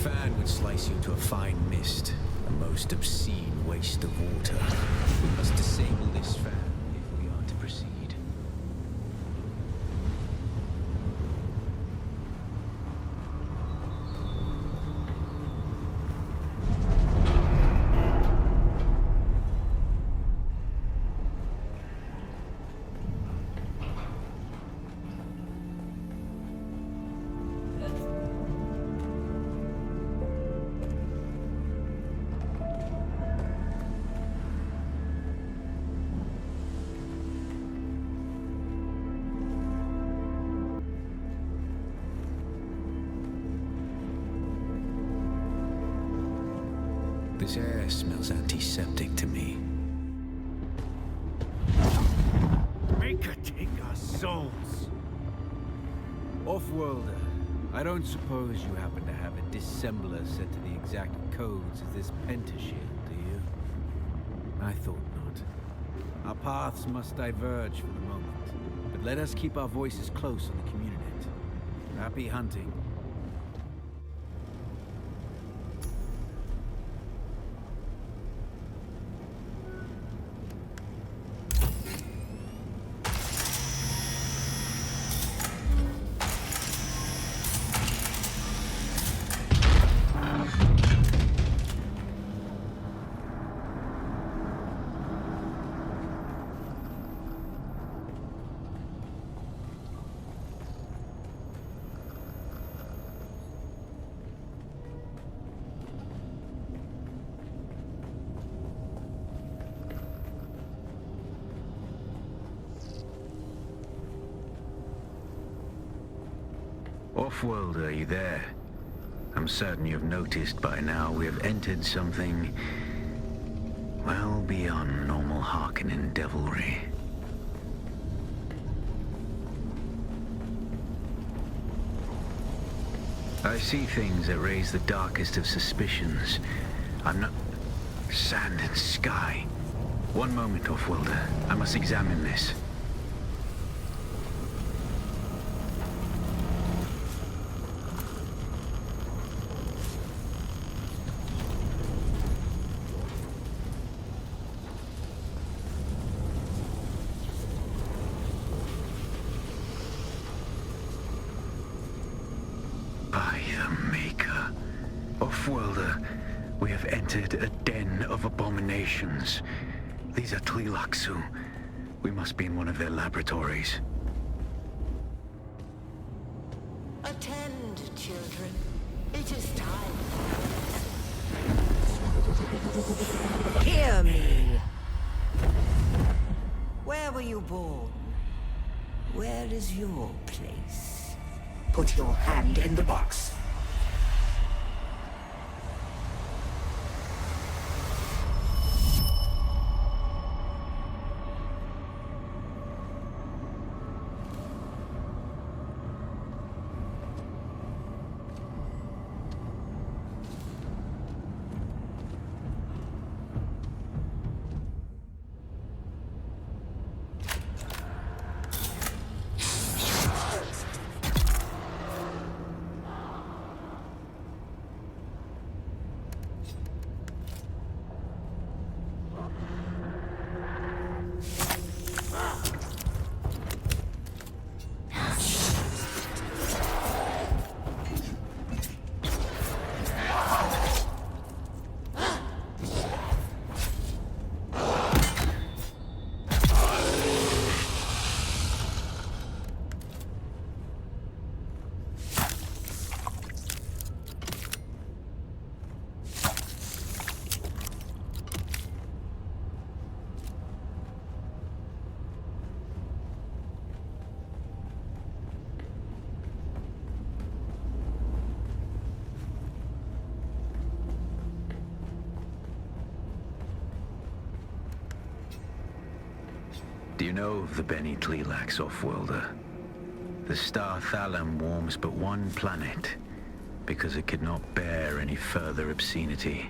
fan would slice you to a fine mist, a most obscene waste of water. We must disable this fan if we are to proceed. This air smells antiseptic to me. Make her take our souls. Off-worlder, I don't suppose you happen to have a disassembler set to the exact codes of this pentashield, do you? I thought not. Our paths must diverge for the moment, but let us keep our voices close on the community. Happy hunting. Off-worlder, are you there? I'm certain you've noticed by now we have entered something well beyond normal Harkonnen devilry. I see things that raise the darkest of suspicions. I'm not... Sand and sky. One moment, Off-worlder. I must examine this. Off-worlder, we have entered a den of abominations. These are Tleilaxu. We must be in one of their laboratories. Attend, children. It is time. Hear me. Where were you born? Where is your place? Put your hand in the box. Do you know of the Bene Tleilax, Off-worlder? The star Thalam warms but one planet, because it could not bear any further obscenity.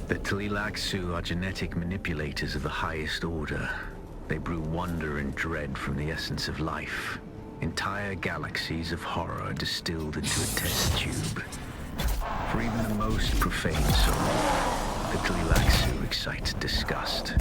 The Tleelaxu are genetic manipulators of the highest order. They brew wonder and dread from the essence of life. Entire galaxies of horror distilled into a test tube. For even the most profane soul, the Tleelaxu excites disgust.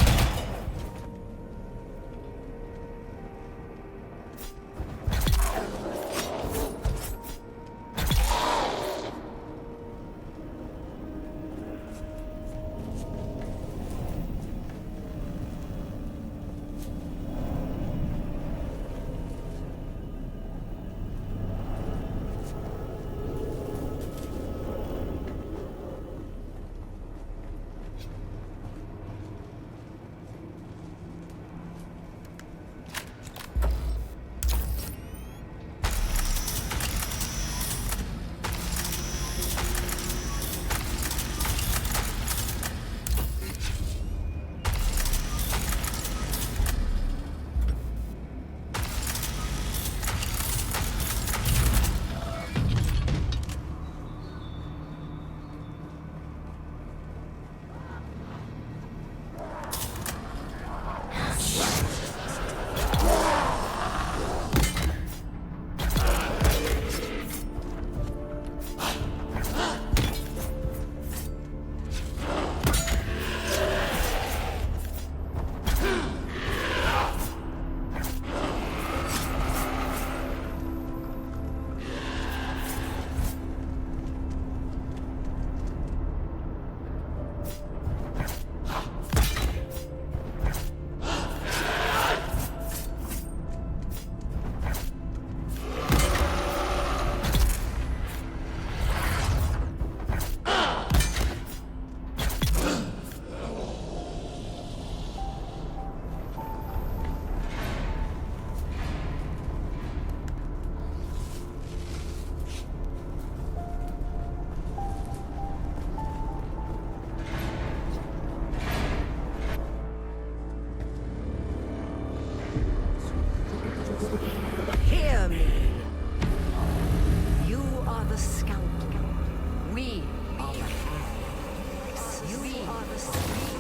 Hear me. You are the scalpel. We are the hands. You are the sleeves.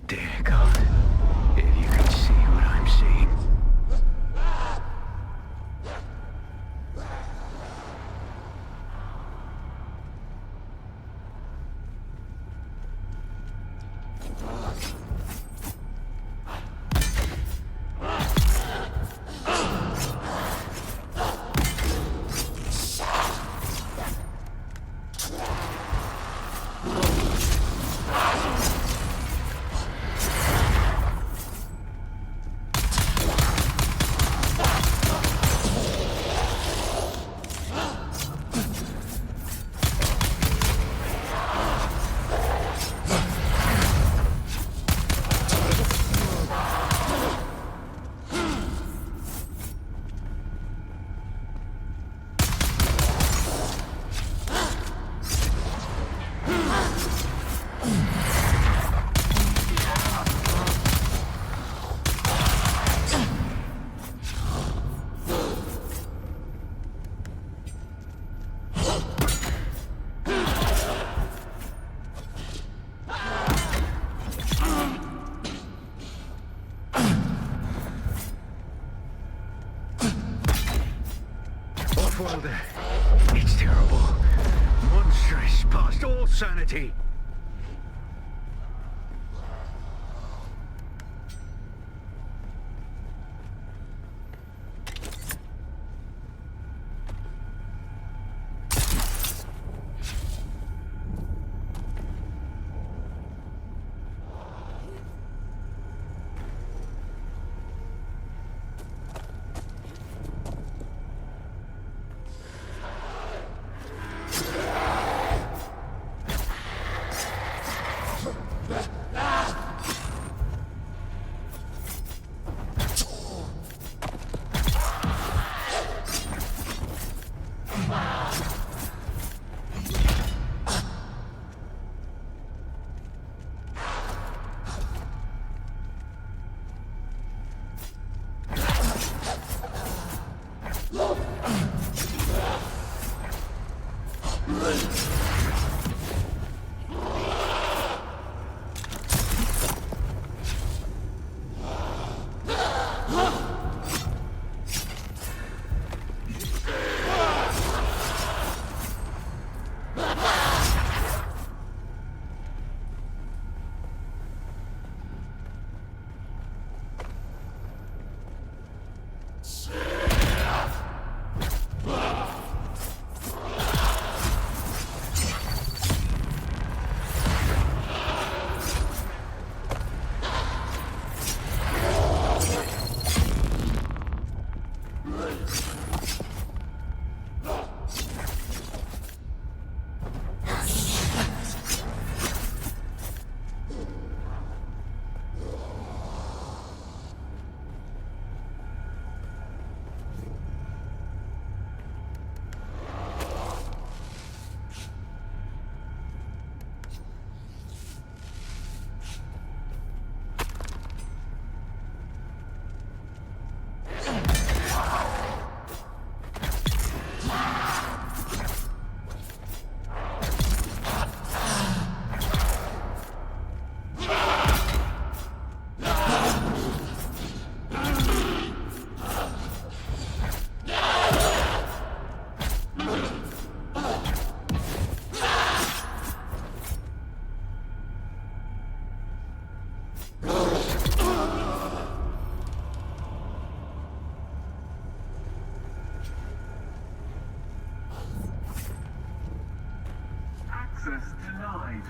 Dear God, if you could see what I'm seeing. Off-worlder. It's terrible. Monstrous past all sanity. Access denied.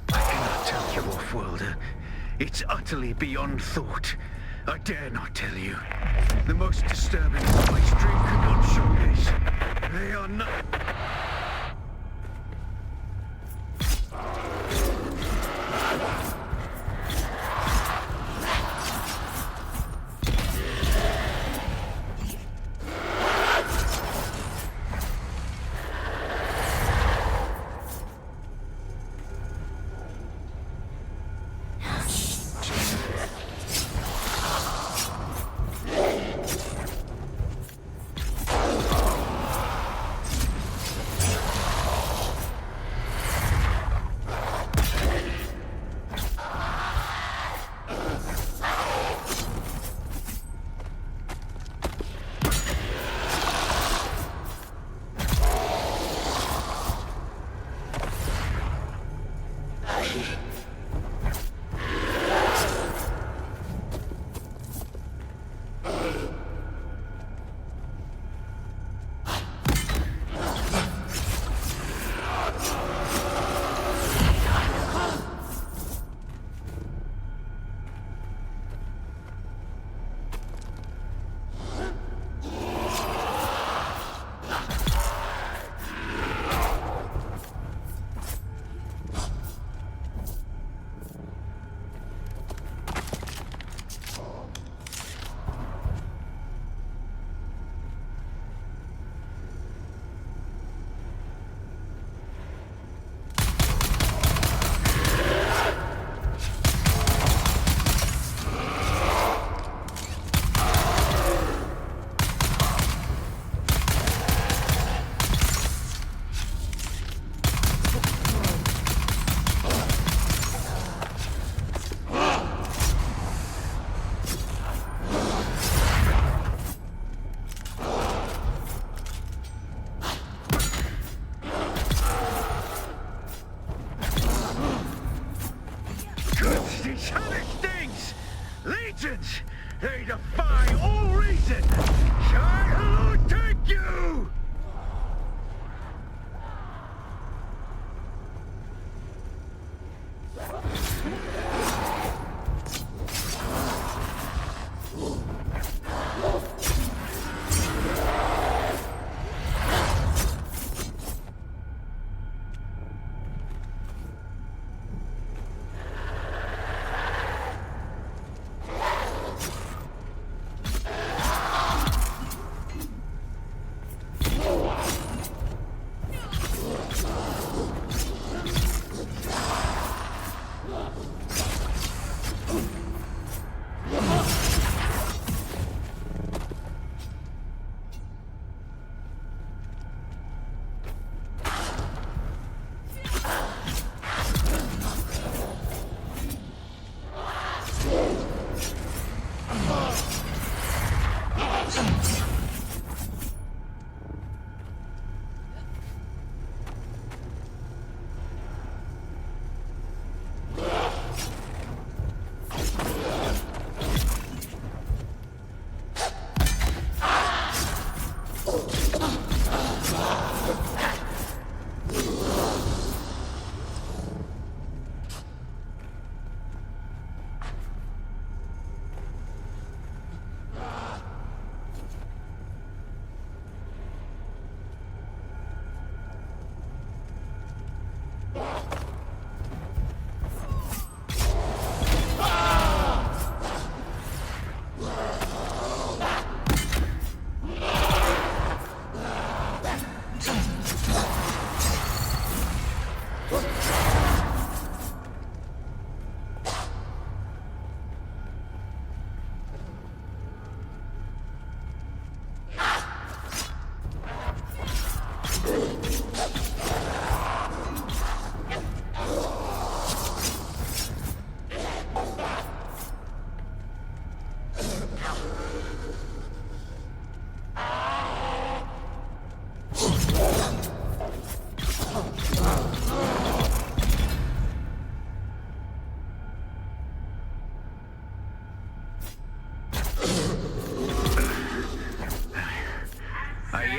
I cannot tell you, Off-Worlder. It's utterly beyond thought. I dare not tell you. The most disturbing of my stream could not show this. They are not...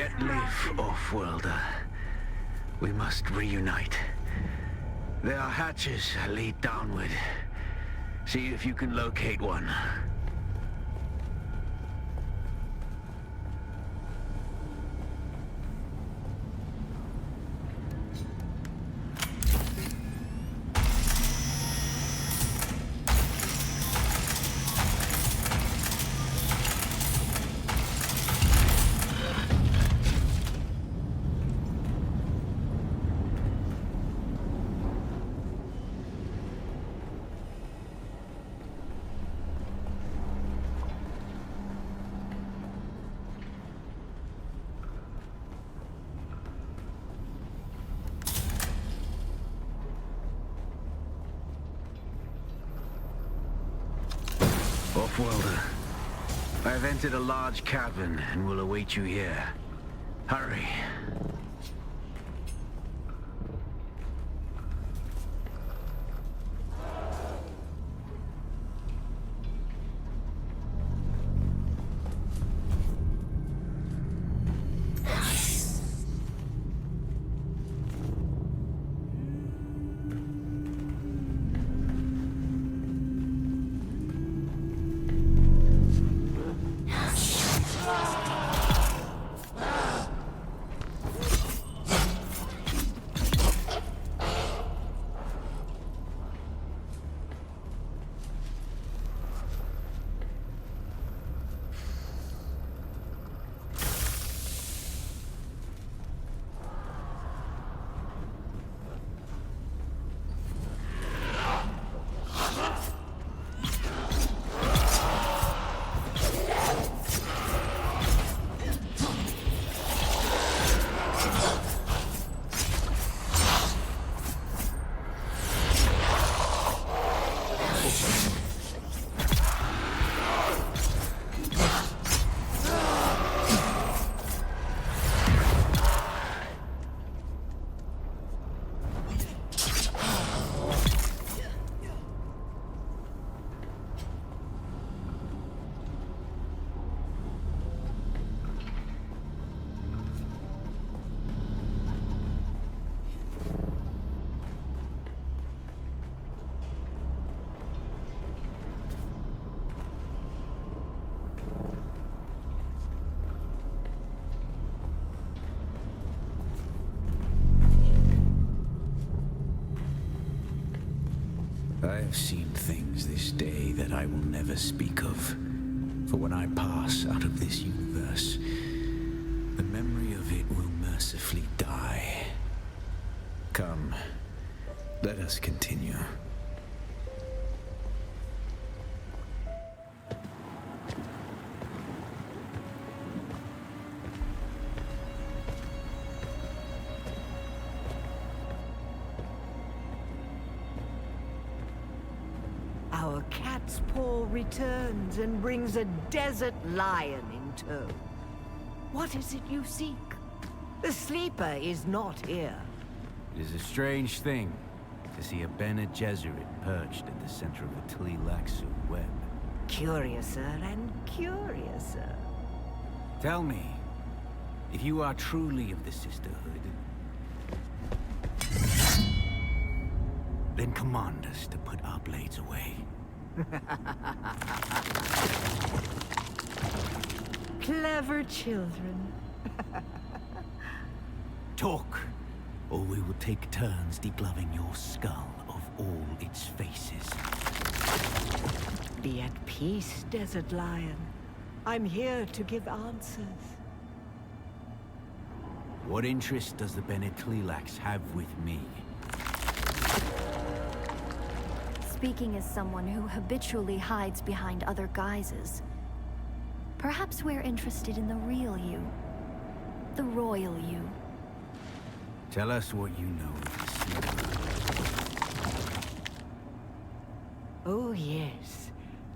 yet live, off-worlder. We must reunite. There are hatches that lead downward. See if you can locate one. Off-worlder, I have entered a large cavern and will await you here. Hurry. I have seen things this day that I will never speak of. For when I pass out of this universe, the memory of it will mercifully die. Come, let us continue. Our cat's paw returns and brings a desert lion in tow. What is it you seek? The sleeper is not here. It is a strange thing to see a Bene Gesserit perched at the center of a Tleilaxu web. Curiouser and curiouser. Tell me, if you are truly of the Sisterhood, then command us to put our blades away. Clever children. Talk, or we will take turns degloving your skull of all its faces. Be at peace, Desert Lion. I'm here to give answers. What interest does the Bene Tleilax have with me? Speaking as someone who habitually hides behind other guises, perhaps we're interested in the real you. The royal you. Tell us what you know of the Sleeper. Oh yes,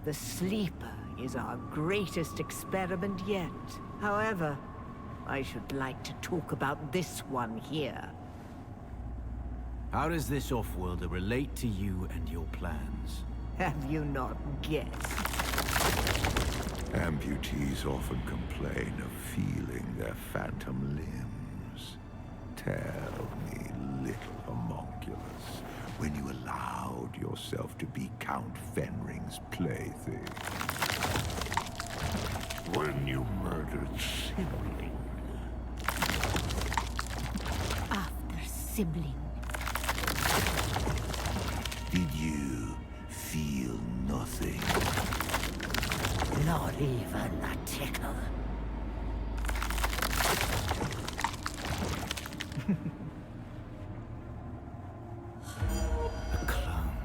the Sleeper is our greatest experiment yet. However, I should like to talk about this one here. How does this off-worlder relate to you and your plans? Have you not guessed? Amputees often complain of feeling their phantom limbs. Tell me, little homunculus, when you allowed yourself to be Count Fenring's plaything. When you murdered sibling. After sibling. Did you feel nothing? Not even a tickle. A clone.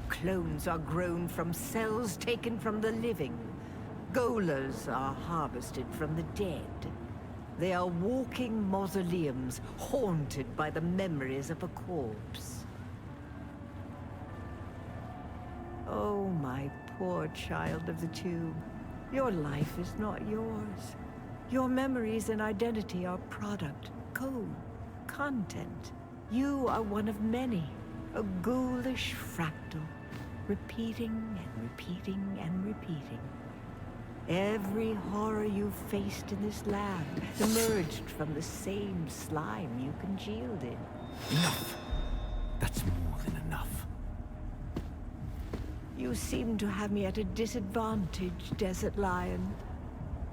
Clones are grown from cells taken from the living. Golers are harvested from the dead. They are walking mausoleums, haunted by the memories of a corpse. Oh, my poor child of the tube. Your life is not yours. Your memories and identity are product, code, content. You are one of many, a ghoulish fractal, repeating and repeating and repeating. Every horror you've faced in this land emerged from the same slime you congealed in. Enough! That's more than enough. You seem to have me at a disadvantage, Desert Lion.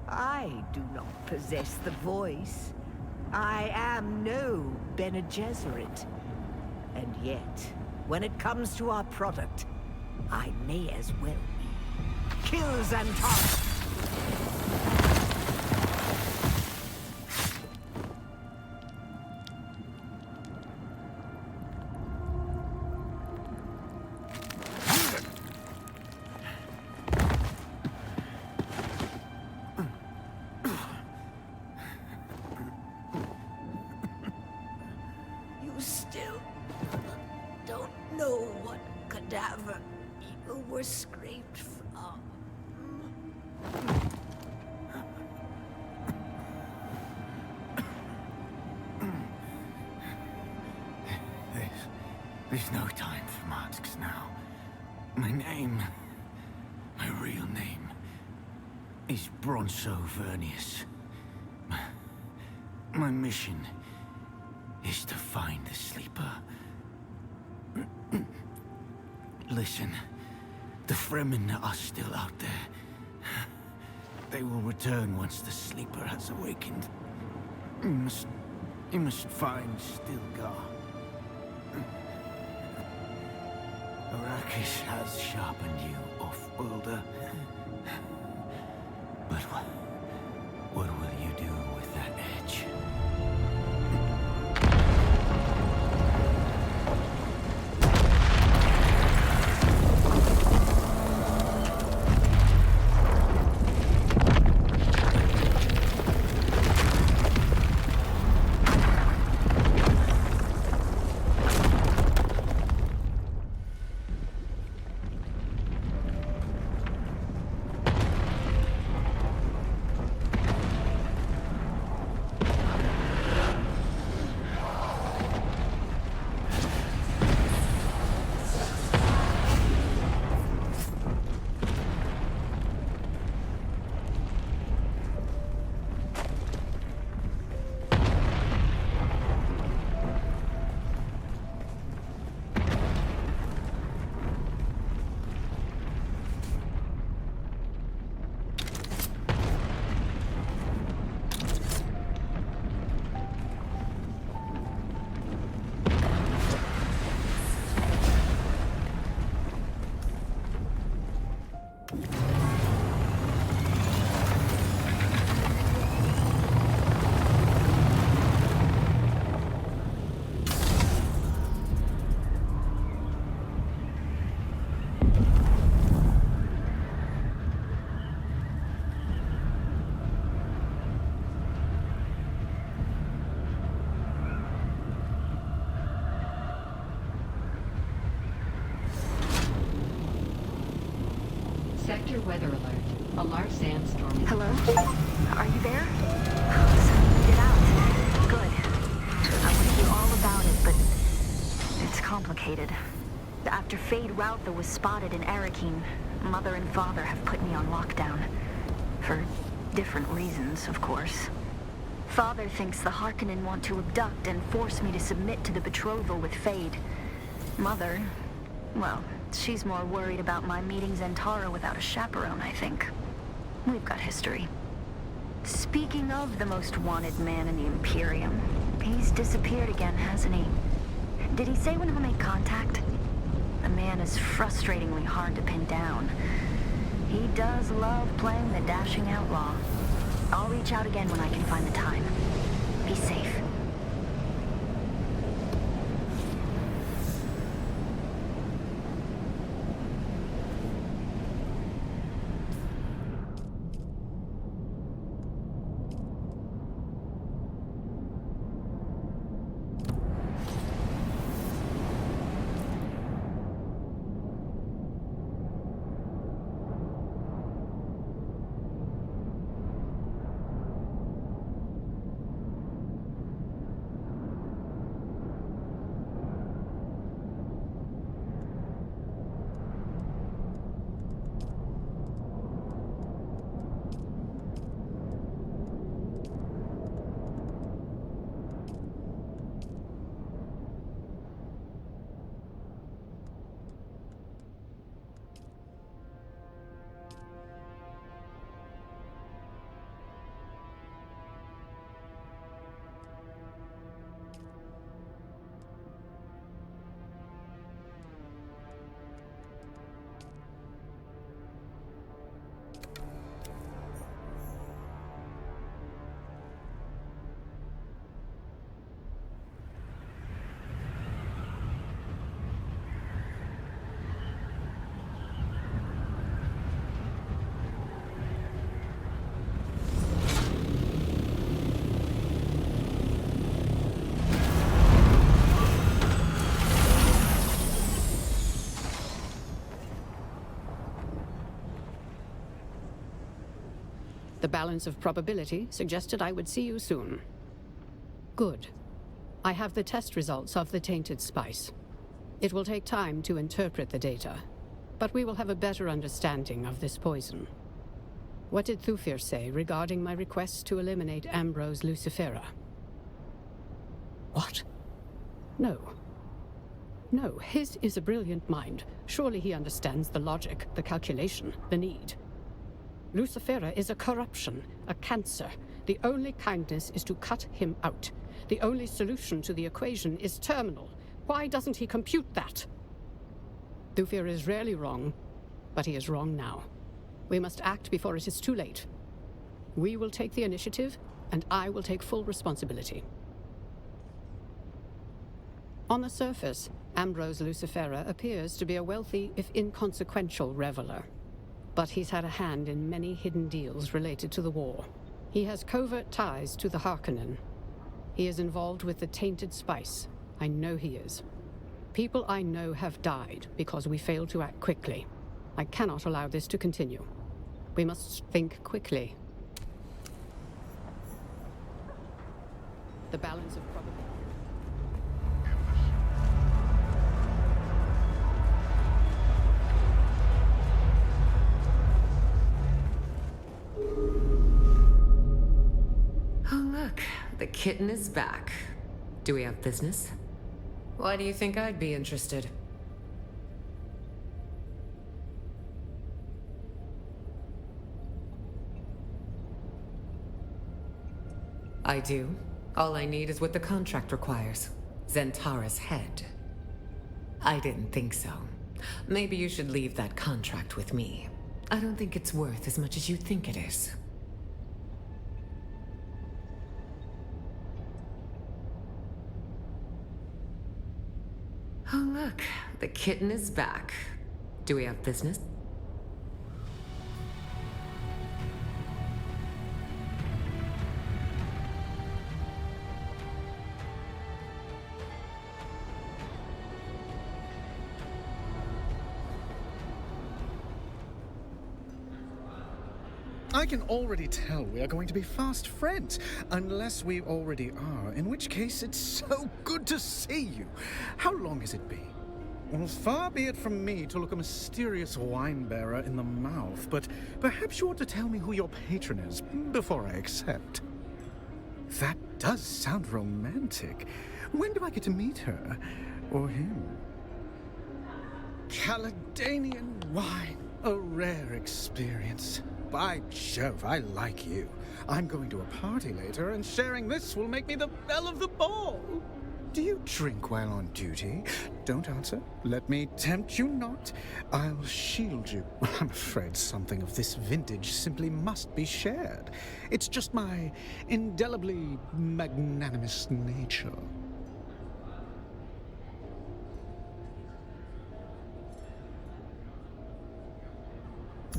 I do not possess the voice. I am no Bene Gesserit. And yet, when it comes to our product, I may as well be. Kill Xantar! You still don't know what cadaver you were scraped from. There's no time for masks now. My real name, is Bronso Vernius. My mission is to find the sleeper. Listen, the Fremen are still out there. They will return once the sleeper has awakened. You must find Stilgar. Arrakis has sharpened you, off-worlder. But what will you do with that edge? Sector weather alert. A large sandstorm is... Hello? Are you there? So, get out. Good. I want to hear all about it, but it's complicated. After Fade Routher was spotted in Arrakeen, Mother and Father have put me on lockdown. For different reasons, of course. Father thinks the Harkonnen want to abduct and force me to submit to the betrothal with Fade. Mother, well, she's more worried about my meeting Zentara without a chaperone, I think. We've got history. Speaking of the most wanted man in the Imperium, he's disappeared again, hasn't he? Did he say when he'll make contact? The man is frustratingly hard to pin down. He does love playing the dashing outlaw. I'll reach out again when I can find the time. Be safe. The balance of probability suggested I would see you soon. Good. I have the test results of the tainted spice. It will take time to interpret the data, but we will have a better understanding of this poison. What did Thufir say regarding my request to eliminate Ambrose Lucifera? What? No. No, his is a brilliant mind. Surely he understands the logic, the calculation, the need. Lucifera is a corruption, a cancer. The only kindness is to cut him out. The only solution to the equation is terminal. Why doesn't he compute that? Thufir is rarely wrong, but he is wrong now. We must act before it is too late. We will take the initiative, and I will take full responsibility. On the surface, Ambrose Lucifera appears to be a wealthy, if inconsequential, reveler. But he's had a hand in many hidden deals related to the war. He has covert ties to the Harkonnen. He is involved with the tainted spice. I know he is. People I know have died because we failed to act quickly. I cannot allow this to continue. We must think quickly. The balance of probability. Oh, look, the kitten is back. Do we have business? Why do you think I'd be interested? I do. All I need is what the contract requires. Zentara's head. I didn't think so. Maybe you should leave that contract with me. I don't think it's worth as much as you think it is. Oh, look, the kitten is back. Do we have business? I can already tell we are going to be fast friends, unless we already are, in which case it's so good to see you. How long has it been? Well, far be it from me to look a mysterious wine-bearer in the mouth, but perhaps you ought to tell me who your patron is before I accept. That does sound romantic. When do I get to meet her? Or him? Caledonian wine. A rare experience. By Jove, I like you. I'm going to a party later, and sharing this will make me the belle of the ball. Do you drink while on duty? Don't answer. Let me tempt you not. I'll shield you. I'm afraid something of this vintage simply must be shared. It's just my indelibly magnanimous nature.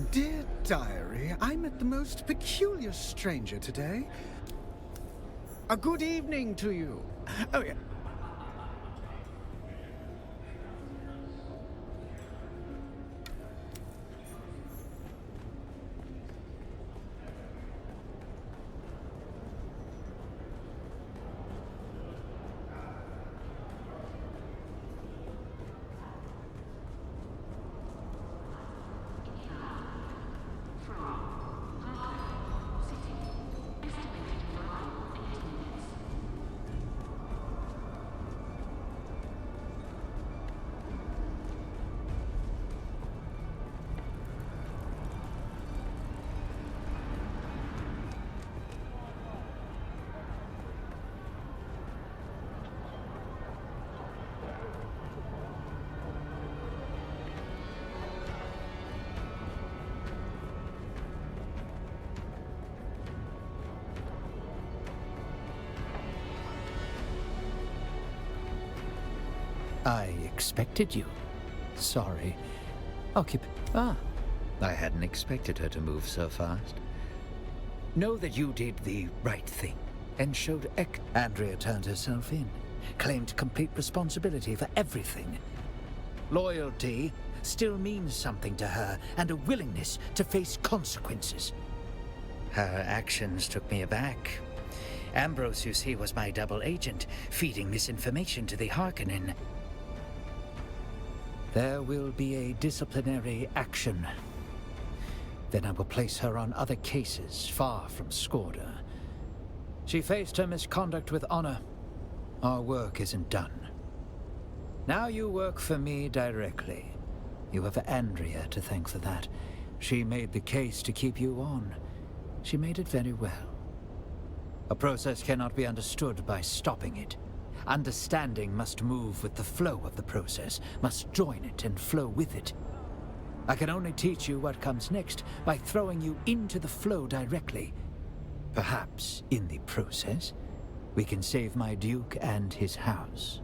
Dear Diary, I met the most peculiar stranger today. A good evening to you. Oh, yeah. I expected you. Sorry. I hadn't expected her to move so fast. Know that you did the right thing and showed Andrea turned herself in, claimed complete responsibility for everything. Loyalty still means something to her, and a willingness to face consequences. Her actions took me aback. Ambrose, you see, was my double agent, feeding misinformation to the Harkonnen. There will be a disciplinary action. Then I will place her on other cases far from Skorda. She faced her misconduct with honor. Our work isn't done. Now you work for me directly. You have Andrea to thank for that. She made the case to keep you on. She made it very well. A process cannot be understood by stopping it. Understanding must move with the flow of the process, must join it and flow with it. I can only teach you what comes next by throwing you into the flow directly. Perhaps, in the process, we can save my Duke and his house.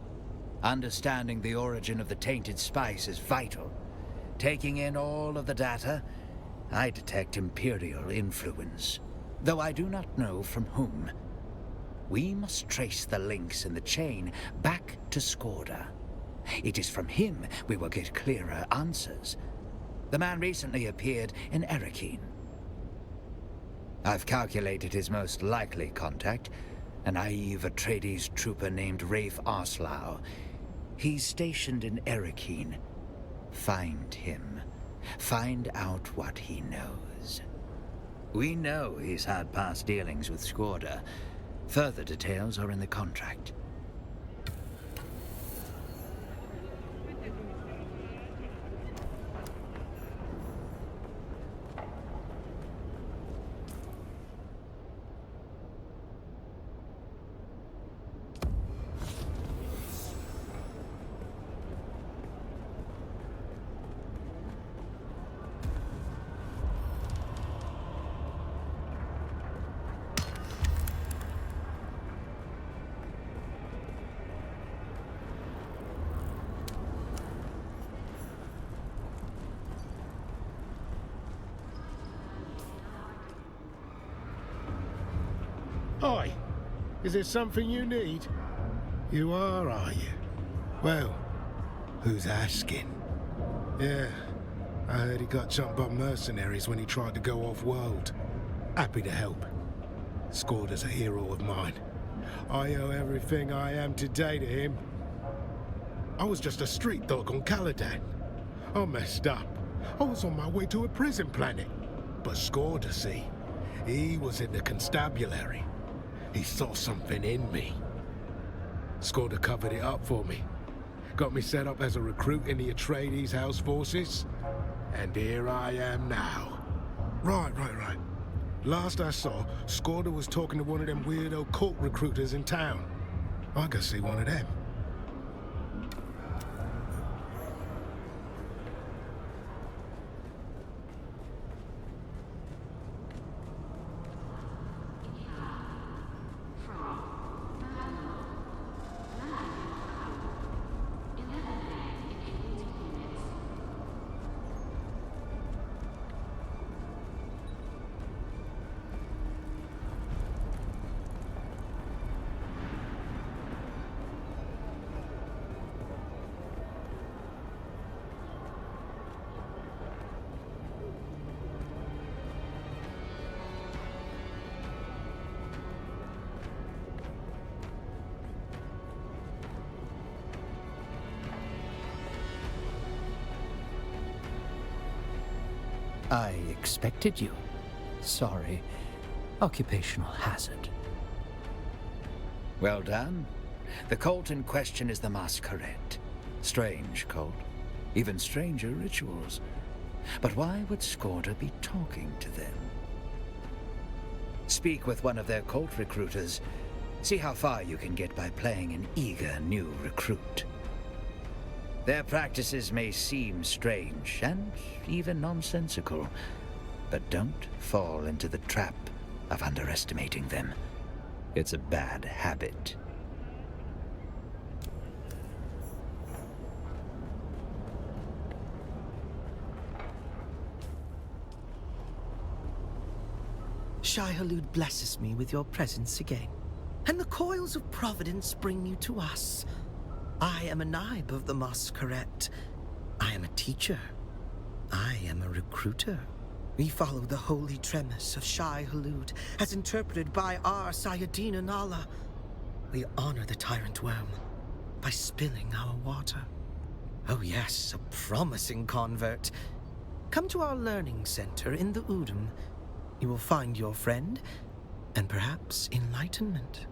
Understanding the origin of the tainted spice is vital. Taking in all of the data, I detect Imperial influence, though I do not know from whom. We must trace the links in the chain back to Skorda. It is from him we will get clearer answers. The man recently appeared in Arrakeen. I've calculated his most likely contact, a naive Atreides trooper named Rafe Arslau. He's stationed in Arrakeen. Find him. Find out what he knows. We know he's had past dealings with Skorda. Further details are in the contract. Hi, is there something you need? You are you? Well, who's asking? Yeah, I heard he got jumped by mercenaries when he tried to go off-world. Happy to help. Skorda's a hero of mine. I owe everything I am today to him. I was just a street dog on Caladan. I messed up. I was on my way to a prison planet. But Skorda, see, he was in the constabulary. He saw something in me. Skorda covered it up for me. Got me set up as a recruit in the Atreides house forces. And here I am now. Right. Last I saw, Skorda was talking to one of them weirdo cult recruiters in town. I gotta see one of them. I expected you. Sorry. Occupational hazard. Well done. The cult in question is the Masquerade. Strange cult. Even stranger rituals. But why would Skorda be talking to them? Speak with one of their cult recruiters. See how far you can get by playing an eager new recruit. Their practices may seem strange and even nonsensical, but don't fall into the trap of underestimating them. It's a bad habit. Shai-Hulud blesses me with your presence again, and the coils of providence bring you to us. I am a Naib of the Masquerade. I am a teacher. I am a recruiter. We follow the holy tremis of Shai-Hulud, as interpreted by our Sayadina Nala. We honor the tyrant worm by spilling our water. Oh yes, a promising convert. Come to our learning center in the Udum. You will find your friend, and perhaps enlightenment.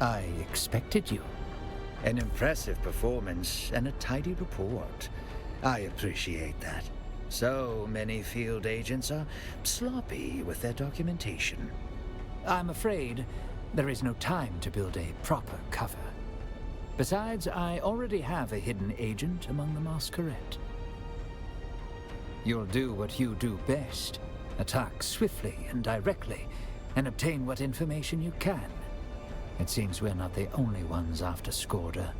I expected you. An impressive performance and a tidy report. I appreciate that. So many field agents are sloppy with their documentation. I'm afraid there is no time to build a proper cover. Besides, I already have a hidden agent among the Masquerade. You'll do what you do best. Attack swiftly and directly, and obtain what information you can. It seems we're not the only ones after Skorda.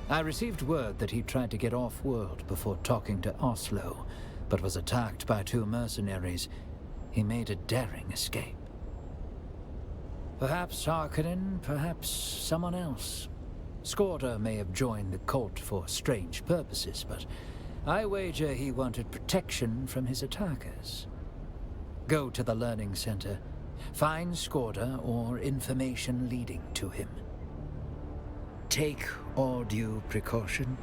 I received word that he tried to get off-world before talking to Oslo, but was attacked by 2 mercenaries. He made a daring escape. Perhaps Harkonnen, perhaps someone else. Skorda may have joined the cult for strange purposes, but I wager he wanted protection from his attackers. Go to the learning center. Find Skorda or information leading to him. Take all due precaution.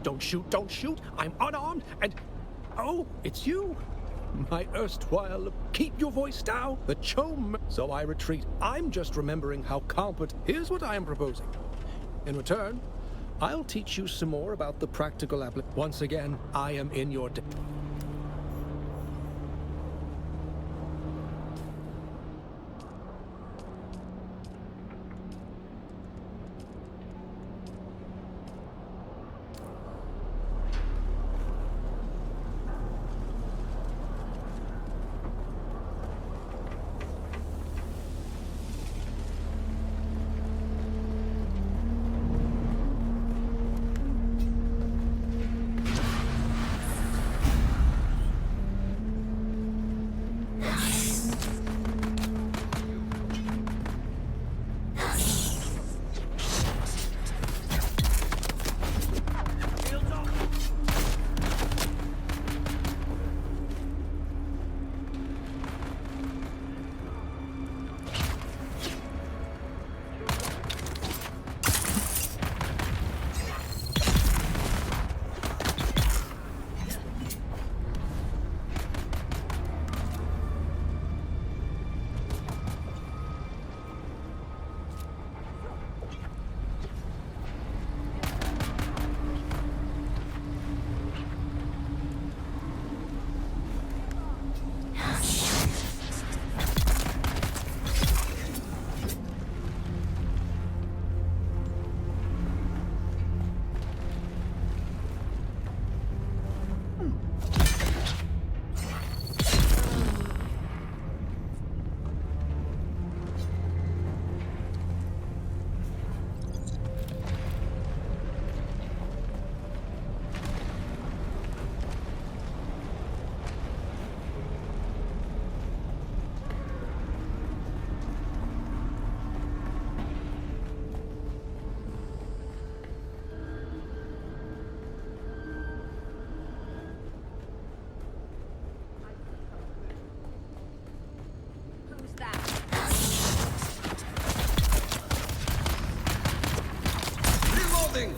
Don't shoot, don't shoot! I'm unarmed and... Oh, it's you! My erstwhile... Keep your voice down! The chom! So I retreat. I'm just remembering how competent... Here's what I am proposing. In return, I'll teach you some more about the practical application. Once again, I am in your debt. clothing!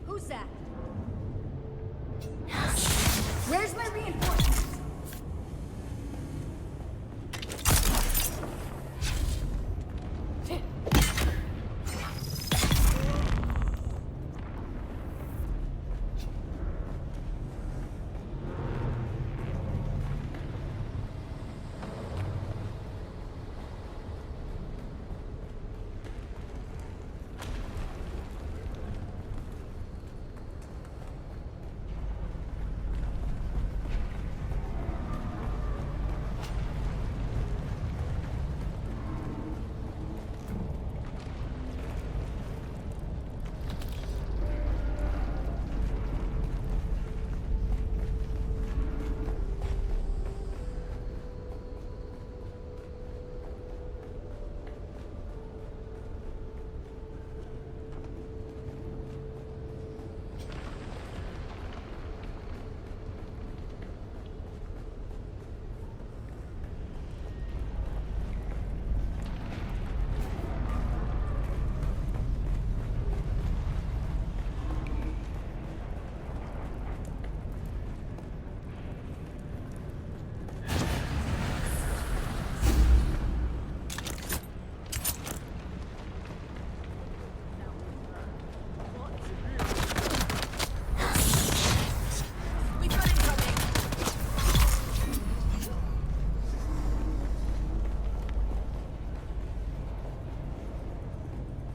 Who's that? Where's my reinforcements?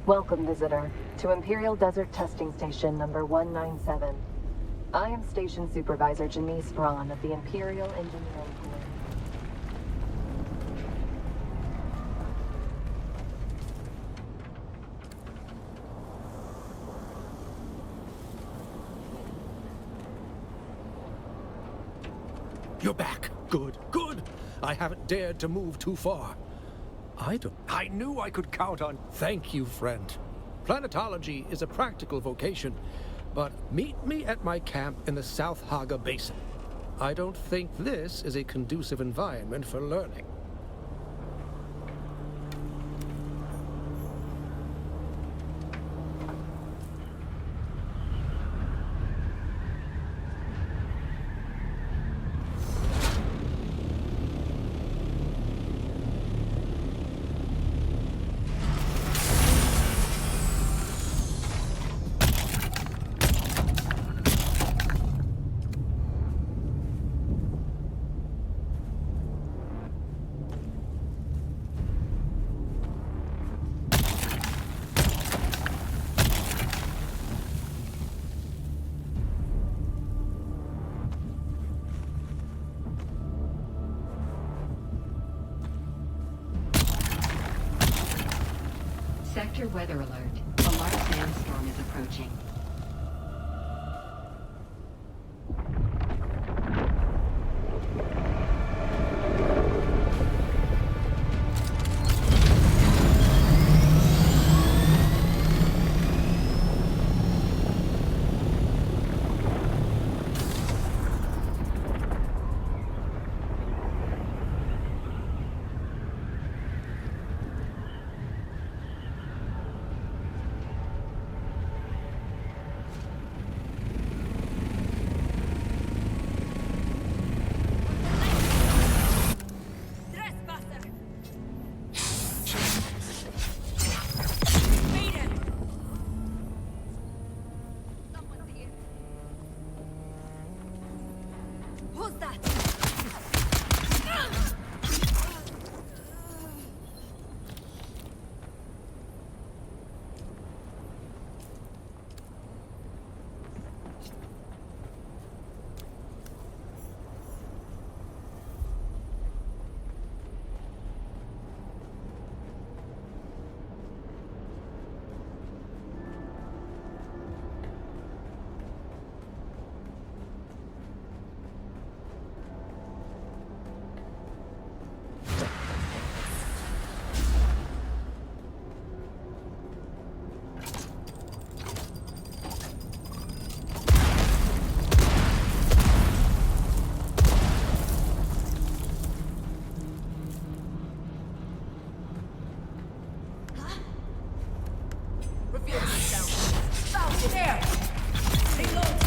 Welcome, visitor, to Imperial Desert Testing Station number 197. I am Station Supervisor Janice Braun of the Imperial Engineering Corps. You're back. Good, good. I haven't dared to move too far. I knew I could count on. Thank you, friend. Planetology is a practical vocation, but meet me at my camp in the South Haga Basin. I don't think this is a conducive environment for learning. Sector weather alert. A large sandstorm is approaching. Stay there! Stay low!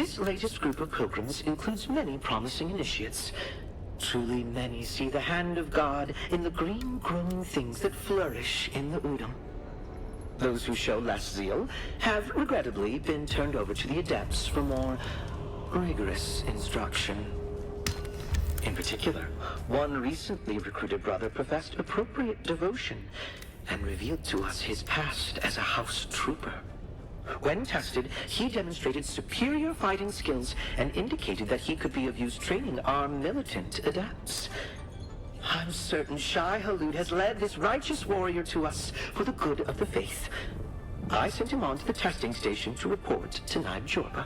This latest group of pilgrims includes many promising initiates. Truly many see the hand of God in the green growing things that flourish in the Udam. Those who show less zeal have regrettably been turned over to the adepts for more rigorous instruction. In particular, one recently recruited brother professed appropriate devotion and revealed to us his past as a house trooper. When tested, he demonstrated superior fighting skills and indicated that he could be of use training our militant adepts. I'm certain Shai-Hulud has led this righteous warrior to us for the good of the faith. I sent him on to the testing station to report to Naib Jorba.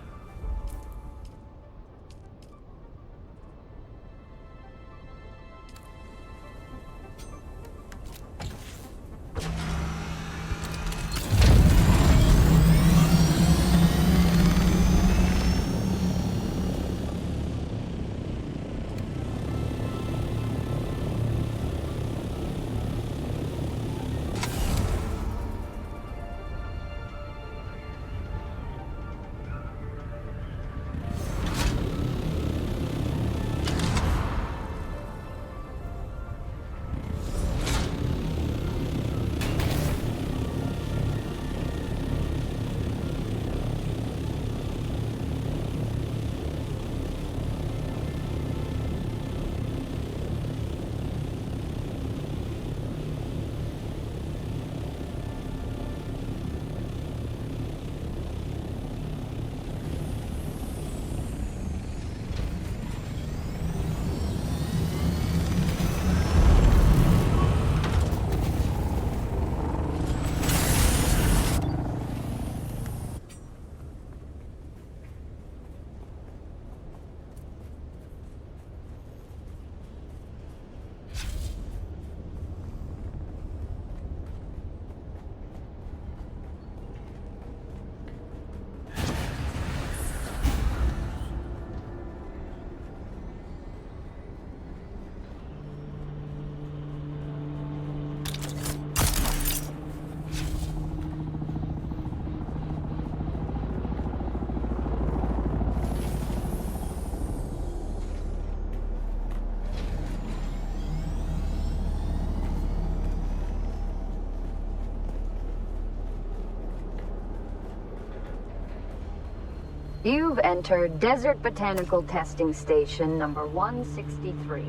You've entered Desert Botanical Testing Station number 163.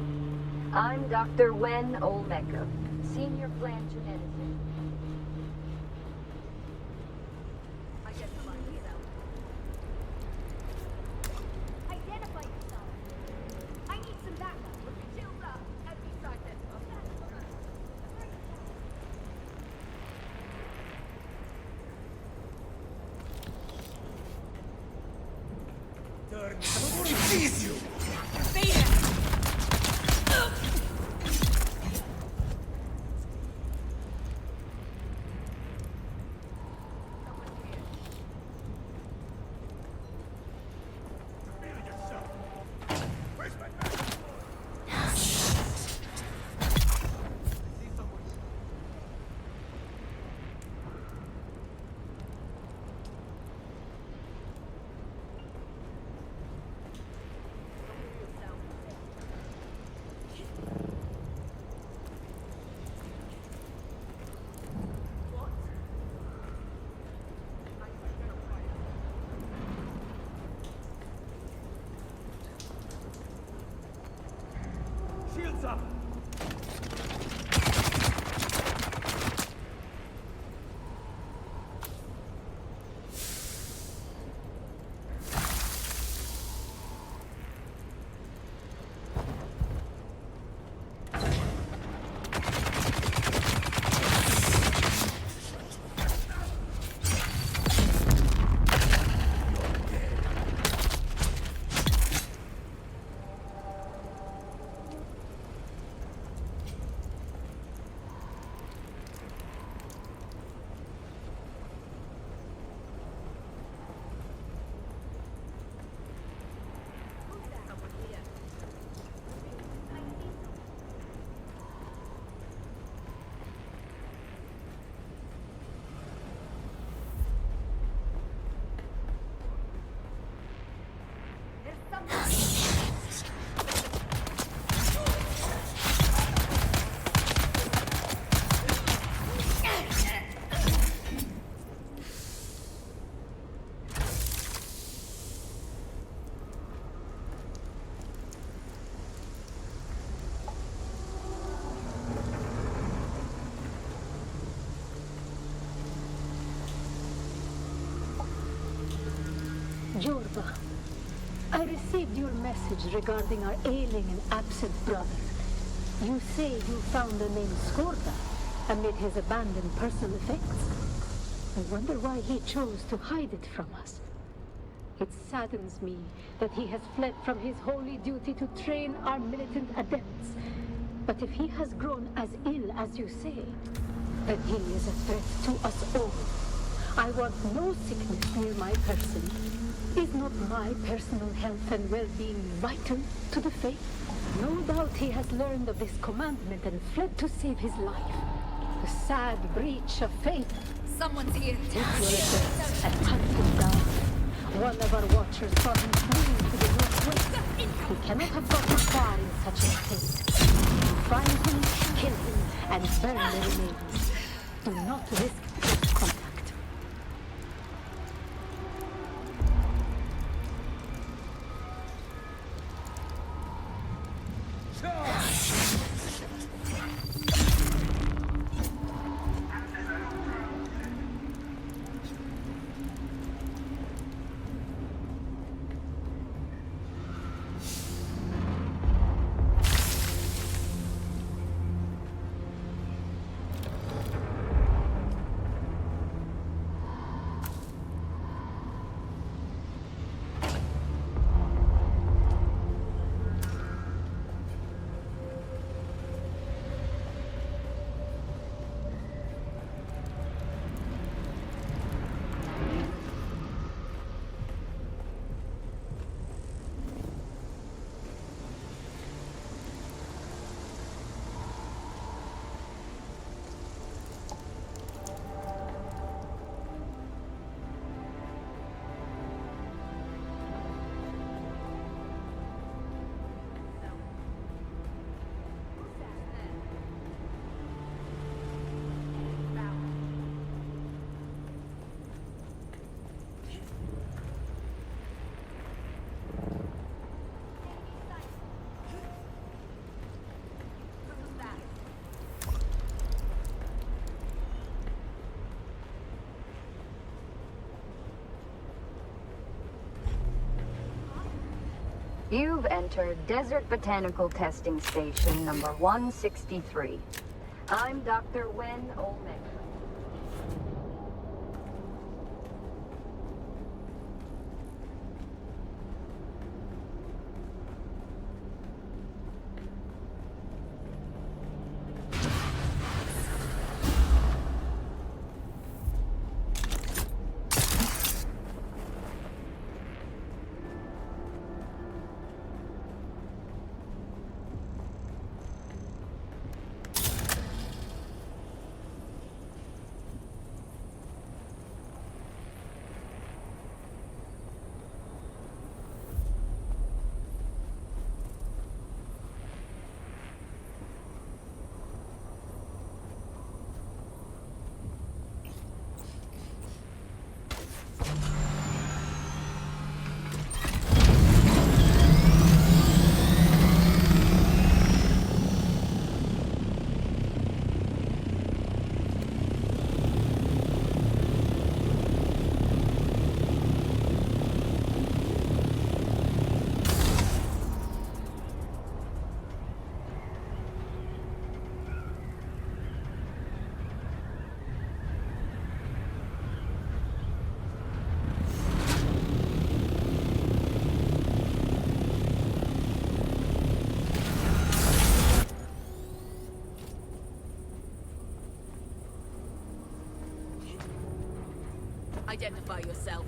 I'm Dr. Wen Olmeca, Senior Plant Geneticist. Identify yourself. I need some backup. Put your shields up. And besides that, Seize you! Jorba. I received your message regarding our ailing and absent brother. You say you found the name Skorda amid his abandoned personal effects. I wonder why he chose to hide it from us. It saddens me that he has fled from his holy duty to train our militant adepts. But if he has grown as ill as you say, then he is a threat to us all. I want no sickness near my person. Is not my personal health and well-being vital to the faith? No doubt he has learned of this commandment and fled to save his life. A sad breach of faith. Someone's here. Take your address and hunt him down. One of our watchers saw him fleeing to the northwest. He cannot have gotten far in such a haste. Find him, kill him, and burn the remains. Do not risk close contact. You've entered Desert Botanical Testing Station number 163. I'm Dr. Wen Olmec. Identify yourself.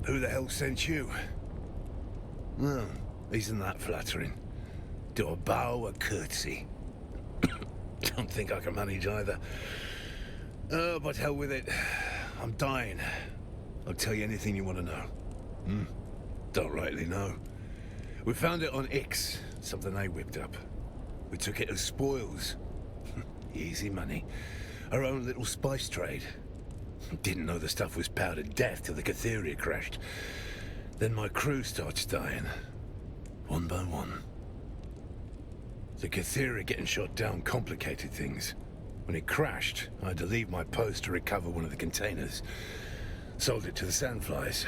Who the hell sent you? Well, isn't that flattering? Do a bow, a curtsy. Don't think I can manage either. Oh, but hell with it. I'm dying. I'll tell you anything you want to know. Don't rightly know. We found it on Ix, something they whipped up. We took it as spoils. Easy money. Our own little spice trade. Didn't know the stuff was powdered death till the Catheria crashed. Then my crew starts dying. One by one. The Catheria getting shot down complicated things. When it crashed, I had to leave my post to recover one of the containers. Sold it to the sandflies.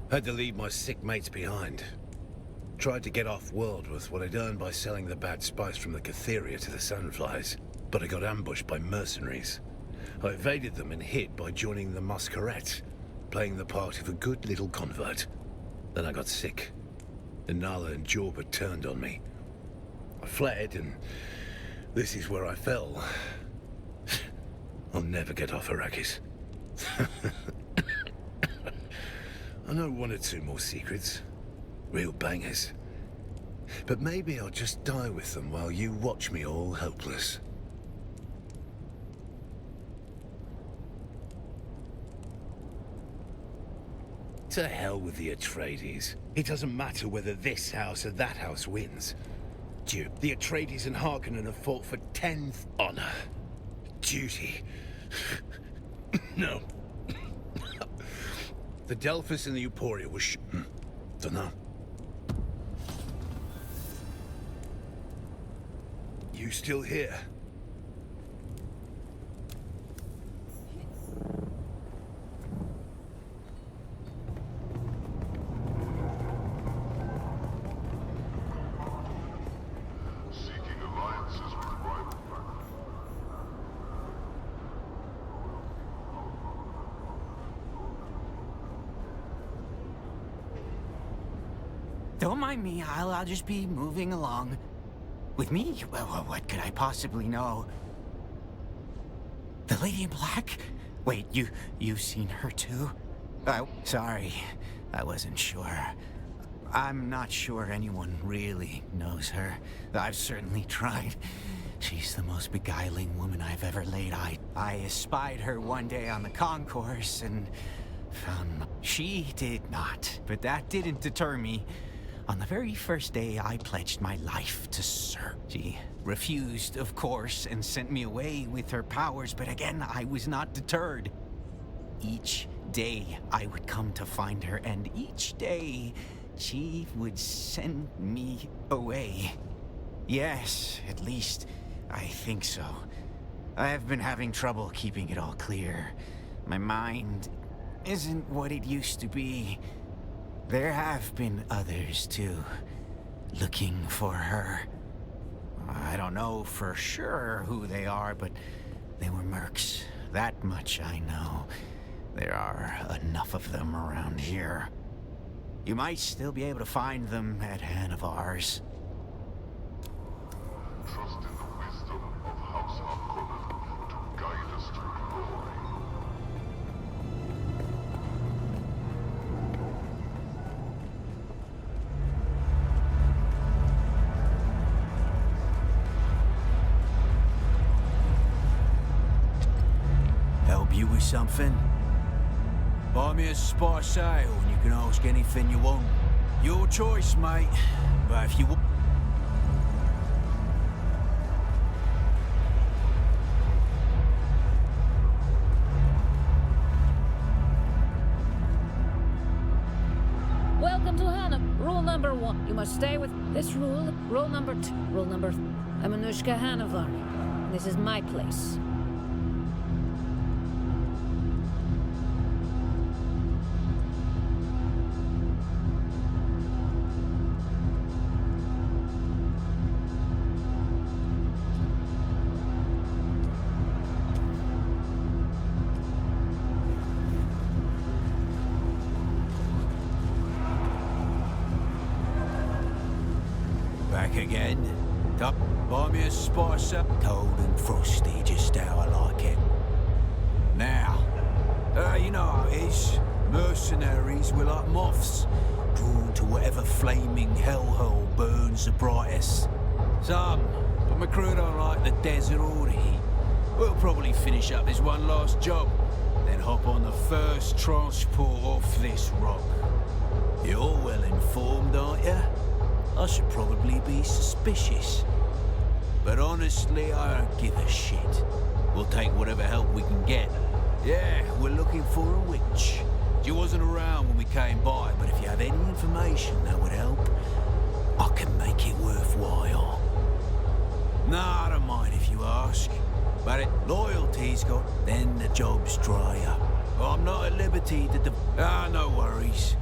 Had to leave my sick mates behind. Tried to get off-world with what I'd earned by selling the bad spice from the Catheria to the sandflies, but I got ambushed by mercenaries. I evaded them and hid by joining the Masquerade, playing the part of a good little convert. Then I got sick. And Nala and Jorba turned on me. I fled, and this is where I fell. I'll never get off Arrakis. I know one or two more secrets. Real bangers. But maybe I'll just die with them while you watch me all helpless. To hell with the Atreides. It doesn't matter whether this house or that house wins. The Atreides and Harkonnen have fought for 10th honor. Duty. No. The Delphus and the Emporia was Dunno. You still here? Don't mind me, I'll just be moving along. With me? Well, what could I possibly know? The Lady in Black? Wait, you've seen her too? Oh, sorry. I wasn't sure. I'm not sure anyone really knows her. I've certainly tried. She's the most beguiling woman I've ever laid eyes. I espied her one day on the concourse and found she did not. But that didn't deter me. On the very first day, I pledged my life to serve. She refused, of course, and sent me away with her powers, but again, I was not deterred. Each day, I would come to find her, and each day, she would send me away. Yes, at least, I think so. I have been having trouble keeping it all clear. My mind isn't what it used to be. There have been others, too, looking for her. I don't know for sure who they are, but they were mercs. That much I know. There are enough of them around here. You might still be able to find them at Hannivar's. Trust in the wisdom of House Harkonnen to guide us to glory. Help you with something? Buy me a spice ale and you can ask anything you want. Your choice, mate. But if you want... Welcome to Hannah. Rule number 1. You must stay with this rule. Rule number 2. Rule number... I'm Anushka Hannivar. This is my place. Back again. Cup, buy me a spice up. Cold and frosty, just how I like it. Now, you know how it is. Mercenaries were like moths, drawn to whatever flaming hellhole burns the brightest. Some, but my crew don't like the desert or the heat. We'll probably finish up this one last job, then hop on the first transport off this rock. You're well informed, aren't you? I should probably be suspicious. But honestly, I don't give a shit. We'll take whatever help we can get. Yeah, we're looking for a witch. She wasn't around when we came by, but if you have any information that would help, I can make it worthwhile. Nah, I don't mind if you ask. But if loyalty's got, then the job's dry up. I'm not at liberty to no worries.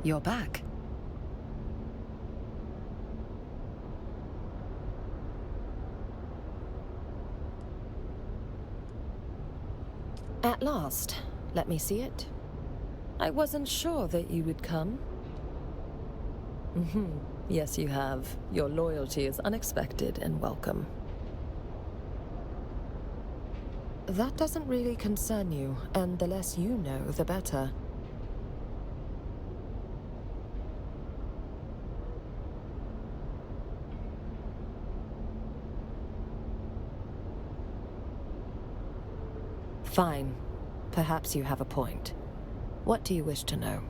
You're back. At last. Let me see it. I wasn't sure that you would come. Yes, you have. Your loyalty is unexpected and welcome. That doesn't really concern you, and the less you know, the better. Fine. Perhaps you have a point. What do you wish to know?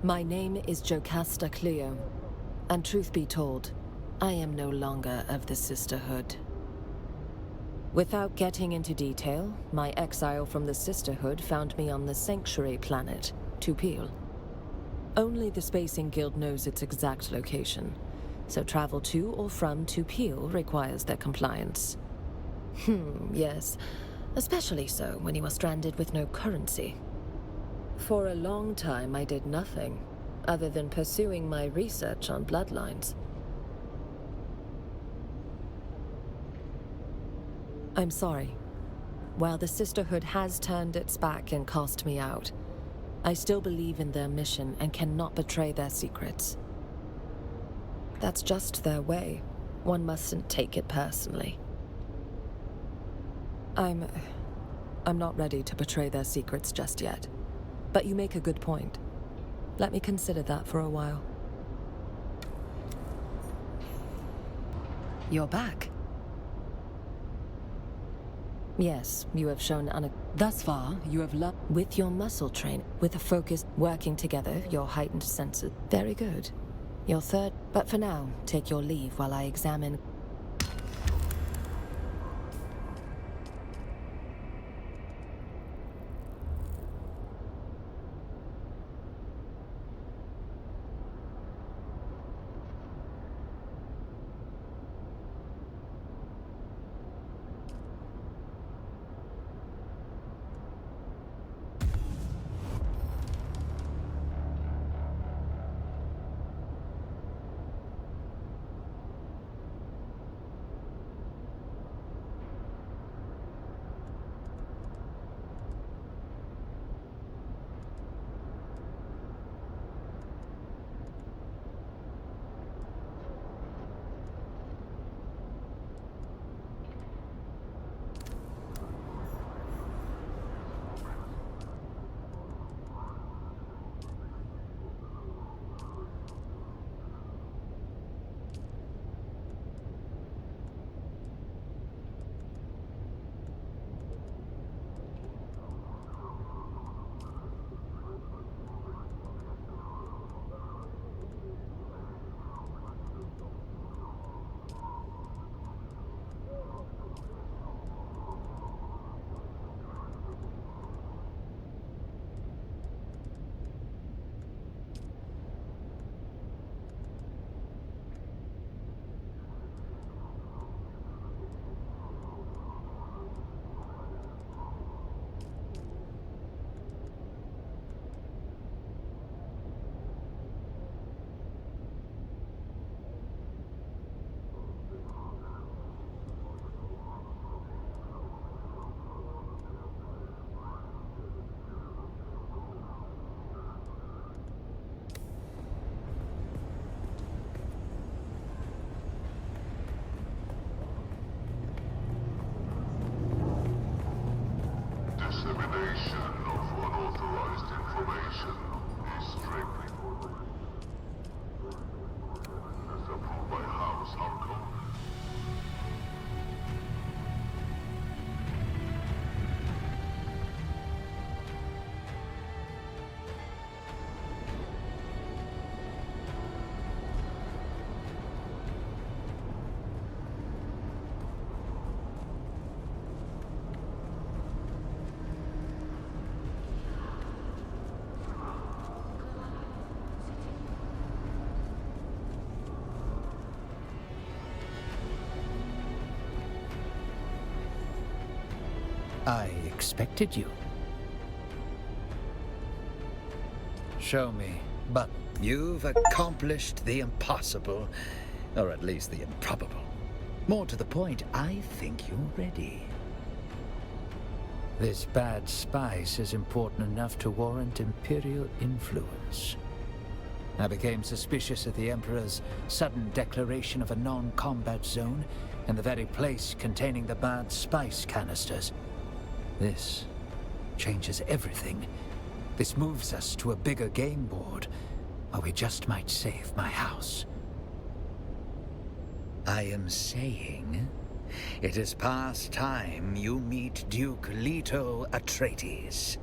My name is Jocasta Cleo, and truth be told, I am no longer of the Sisterhood. Without getting into detail, my exile from the Sisterhood found me on the Sanctuary planet, Tupil. Only the Spacing Guild knows its exact location, so travel to or from Tupil requires their compliance. Yes. Especially so when you are stranded with no currency. For a long time I did nothing. other than pursuing my research on bloodlines. I'm sorry. While the Sisterhood has turned its back and cast me out, I still believe in their mission and cannot betray their secrets. That's just their way. One mustn't take it personally. I'm not ready to betray their secrets just yet. But you make a good point. Let me consider that for a while. You're back. Yes, you have shown thus far, you have learned with your muscle training, with a focus, working together, your heightened senses. Very good. Your third, but for now, take your leave while I examine. Dissemination of unauthorized information is strictly forbidden. As approved by House Harkonnen. I expected you. Show me. But you've accomplished the impossible, or at least the improbable. More to the point, I think you're ready. This bad spice is important enough to warrant Imperial influence. I became suspicious of the Emperor's sudden declaration of a non-combat zone in the very place containing the bad spice canisters. This changes everything. This moves us to a bigger game board, or we just might save my house. I am saying, it is past time you meet Duke Leto Atreides.